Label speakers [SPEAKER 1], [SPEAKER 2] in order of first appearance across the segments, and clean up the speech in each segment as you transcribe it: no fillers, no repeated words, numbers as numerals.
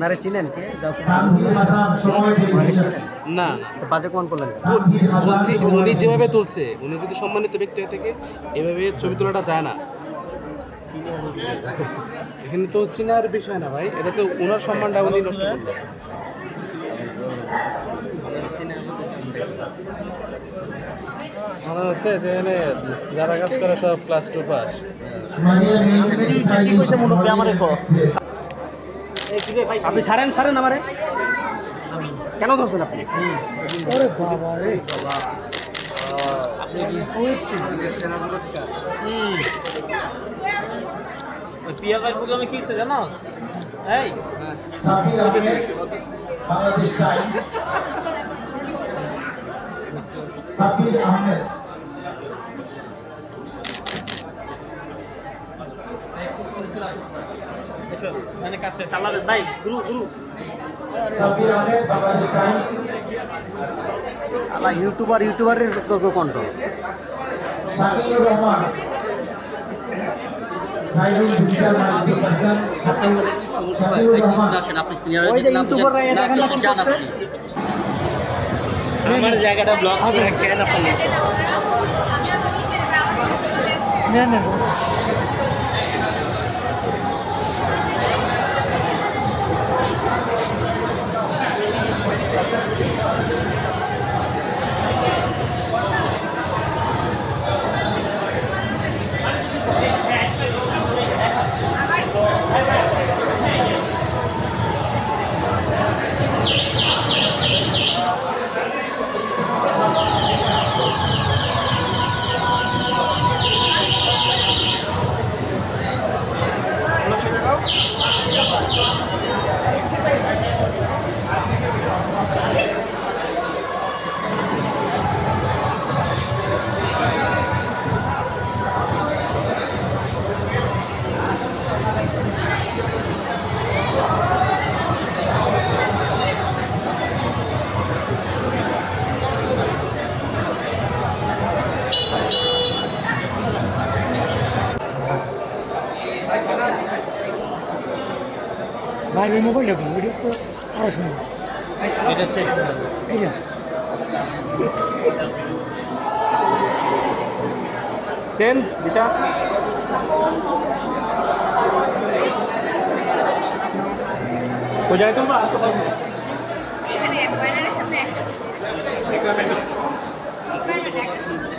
[SPEAKER 1] ওনারে চিনেন কে
[SPEAKER 2] না
[SPEAKER 1] তো বাজে কোন করলেন
[SPEAKER 2] বলছি উনি যেভাবে তুলছে উনি যদি সম্মানিত ব্যক্তি হয়ে থেকে এভাবে ছবি তোলাটা যায় না এখানে তো চিনার বিষয় না ভাই এটা তো ওনার সম্মানটা উনি নষ্ট করলো মনে হচ্ছে যে এখানে যারা কাজ করে সব ক্লাস 2 পাস
[SPEAKER 1] আপনি ছাড়েন আমারে কেন ধরছেন আপনি
[SPEAKER 3] পিয়াগার প্রোগ্রামে কি হচ্ছে জানো এই
[SPEAKER 4] বাংলাদেশ টাইমস সাবির আহমেদ
[SPEAKER 3] মানে কাছে সালাদ ভাই গুরু
[SPEAKER 4] সাবির আহমেদ বাংলাদেশ টাইমস
[SPEAKER 1] আলা ইউটিউবারের control
[SPEAKER 4] Shakiur Rahman Nairul digital marketing person
[SPEAKER 3] আচ্ছা আমাদের কি সমস্যা ভাই কিছু না আসেন আপনি সিনিয়র
[SPEAKER 1] ওই যে ইউটিউবাররা
[SPEAKER 3] না কিছু জান আপনি আমার জায়গাটা ব্লক হবে কেন আপনি না
[SPEAKER 5] ভাই মোবাইল রাখুন ভিডিও তো আরো সুন্দর
[SPEAKER 3] এটা শেষ
[SPEAKER 5] এই যে
[SPEAKER 3] চেঞ্জ দিশা কোথায় তুলবা
[SPEAKER 6] এখানে ব্যানারের সামনে একটা রিকোয়ারমেন্ট একটা সুন্দর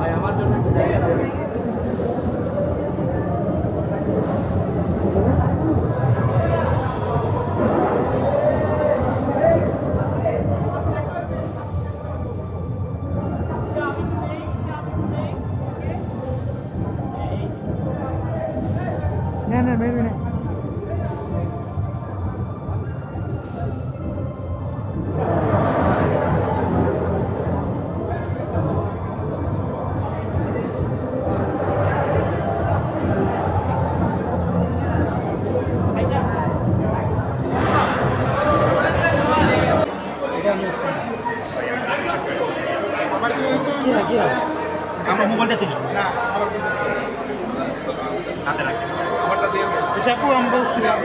[SPEAKER 3] ভাই আমার জন্য একটু জায়গা দেবেন
[SPEAKER 5] না মেবি না
[SPEAKER 3] আমার মোবাইলটা তুলি না হাতে রাখেন আমারটা দিয়ে এসব আমরা বলছিলাম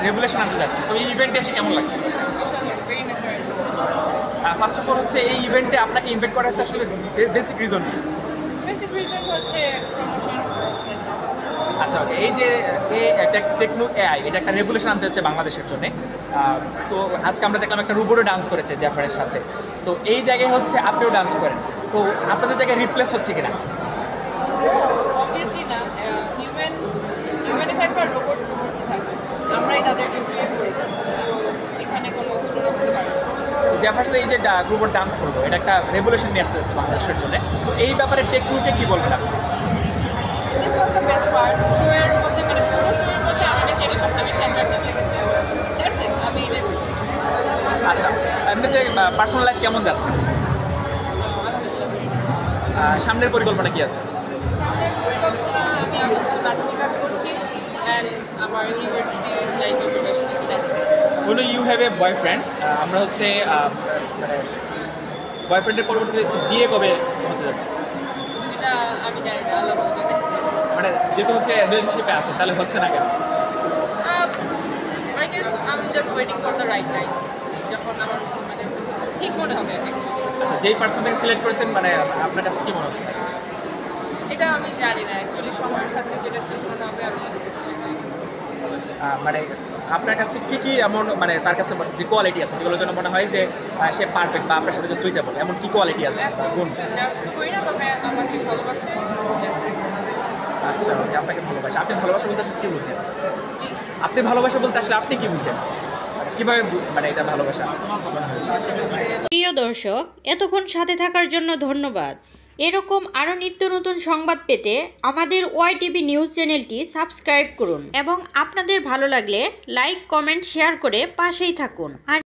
[SPEAKER 7] রেভুলেশন আনতে যাচ্ছি, তো এই ইভেন্টে এসে কেমন লাগছে?
[SPEAKER 6] Very natural.
[SPEAKER 7] First of all হচ্ছে এই ইভেন্টে আপনাকে ইনভাইট করা হচ্ছে আসলে বেসিক রিজন কি?
[SPEAKER 6] বেসিক রিজন হচ্ছে প্রমোশন।
[SPEAKER 7] আচ্ছা ওকে, এই যে টেকনো এআই এটা একটা রেভুলেশন আনতে হচ্ছে বাংলাদেশের জন্য। তো আজকে আমরা দেখলাম একটা রোবটও ডান্স করেছে জাফরের সাথে, তো এই জায়গায় হচ্ছে আপনিও ডান্স করেন, তো আপনাদের জায়গায় রিপ্লেস হচ্ছে কিনা?
[SPEAKER 6] অবভিয়াসলি না, হিউম্যানে থাকবে আর রোবটস থাকবে, আমরাই তাদেরকে ক্রিয়েট করেছি, তো এখানে কোনো তুলনা করতে পারবো না।
[SPEAKER 7] জাফরের সাথে এই যে রোবট ডান্স করলো, এটা একটা রেভুলেশন নিয়ে আসতে হচ্ছে বাংলাদেশের জন্য, তো এই ব্যাপারে টেকনোকে কি বলবেন আপনি?
[SPEAKER 6] This was the best part. শোয়ের মধ্যে মানে পুরো শোয়ের মধ্যে আমার কাছে এটা সবচেয়ে বেশি অ্যাট্রাক্টিভ লেগেছে। দ্যাটস ইট, আমি এটা
[SPEAKER 7] আচ্ছা, এমনিতে পার্সোনাল লাইফ কেমন যাচ্ছে? সামনের পরিকল্পনা কি আছে?
[SPEAKER 6] সামনের পরিকল্পনা, আমি আপাতত নাটকে কাজ করছি অ্যান্ড আমার ইউনিভার্সিটি লাইফে preparation
[SPEAKER 7] will you have a boyfriend? আমরা হচ্ছে মানে বয়ফ্রেন্ডের পরবর্তীতে বিয়ে কবে হতে যাচ্ছে?
[SPEAKER 6] এটা আমি জানি না, আল্লাহ বলতে।
[SPEAKER 7] মানে যেহেতু হচ্ছে রিলেশনশিপে আছে, তাহলে হচ্ছে না কেন?
[SPEAKER 6] I guess I'm just waiting for the right time. যখন আমার মানে ঠিক মনে হবে actually।
[SPEAKER 7] আচ্ছা, যেই পার্সনটাকে সিলেক্ট করেছেন মানে আপনার কাছে কি মনে হচ্ছে?
[SPEAKER 6] এটা আমি জানি না অ্যাকচুয়ালি, সময়ের সাথে যেটা ঠিক মনে হবে আমি
[SPEAKER 7] মানে আপনার কাছে কি কি এমন মানে তার কাছে যে কোয়ালিটি আছে যেগুলোর জন্য মনে হয় যে সে পারফেক্ট বা আপনার সাথে যে সুইটেবল, এমন কি কোয়ালিটি আছে? গুণ?
[SPEAKER 6] জাজ তো করি না, তবে আমাকে ভালোবাসে।
[SPEAKER 7] আচ্ছা ওকে, আপনাকে ভালোবাসে। আপনি ভালোবাসা বলতে আসলে কী বুঝেন?
[SPEAKER 6] জি,
[SPEAKER 7] আপনি ভালোবাসা বলতে আসলে আপনি কি বুঝেন? কীভাবে মানে এটা ভালোবাসা মনে হয়েছে?
[SPEAKER 8] প্রিয় দর্শক, এতক্ষণ সাথে থাকার জন্য ধন্যবাদ। এরকম আরও নিত্য নতুন সংবাদ পেতে আমাদের ওয়াইটিভি নিউজ চ্যানেলটি সাবস্ক্রাইব করুন এবং আপনাদের ভালো লাগলে লাইক, কমেন্ট, শেয়ার করে পাশেই থাকুন। আর